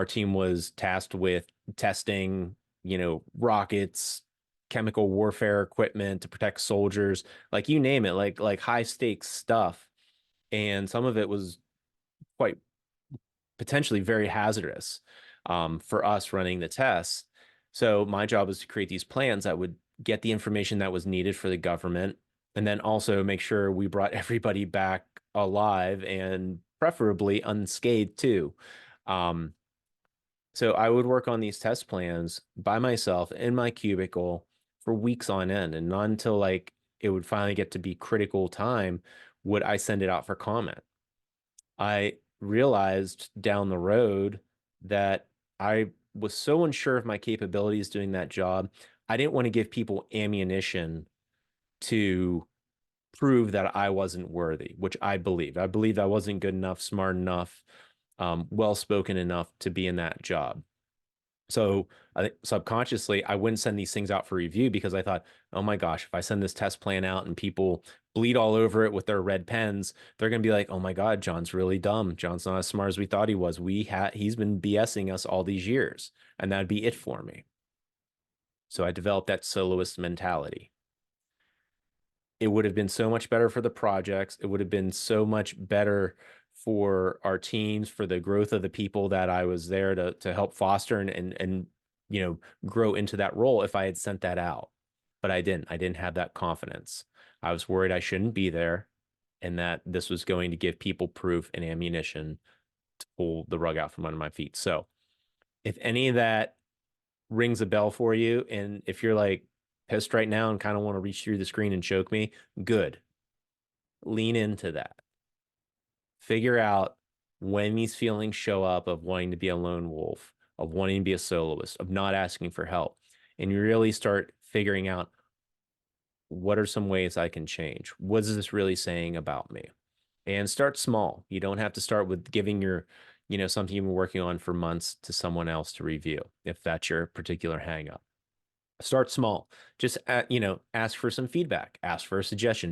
Our team was tasked with testing, rockets, chemical warfare equipment to protect soldiers, like you name it, like high stakes stuff. And some of it was quite potentially very hazardous for us running the tests. So my job was to create these plans that would get the information that was needed for the government, and then also make sure we brought everybody back alive and preferably unscathed too. Um, so I would work on these test plans by myself in my cubicle for weeks on end, and not until like it would finally get to be critical time would I send it out for comment. I realized down the road that I was so unsure of my capabilities doing that job. I didn't want to give people ammunition to prove that I wasn't worthy, which I believed. I believed I wasn't good enough, smart enough, well spoken enough to be in that job. So I think subconsciously, I wouldn't send these things out for review because I thought, oh my gosh, if I send this test plan out and people bleed all over it with their red pens, they're going to be like, oh my God, John's really dumb. John's not as smart as we thought he was. He's been BSing us all these years. And that'd be it for me. So I developed that soloist mentality. It would have been so much better for the projects. It would have been so much better for our teams, for the growth of the people that I was there to help foster and grow into that role if I had sent that out. But I didn't. I didn't have that confidence. I was worried I shouldn't be there and that this was going to give people proof and ammunition to pull the rug out from under my feet. So if any of that rings a bell for you, and if you're like pissed right now and kind of want to reach through the screen and choke me, good. Lean into that. Figure out when these feelings show up of wanting to be a lone wolf, of wanting to be a soloist, of not asking for help, and you really start figuring out what are some ways I can change? What is this really saying about me? And start small. You don't have to start with giving something you've been working on for months to someone else to review if that's your particular hang up. Start small. Just ask for some feedback, ask for a suggestion.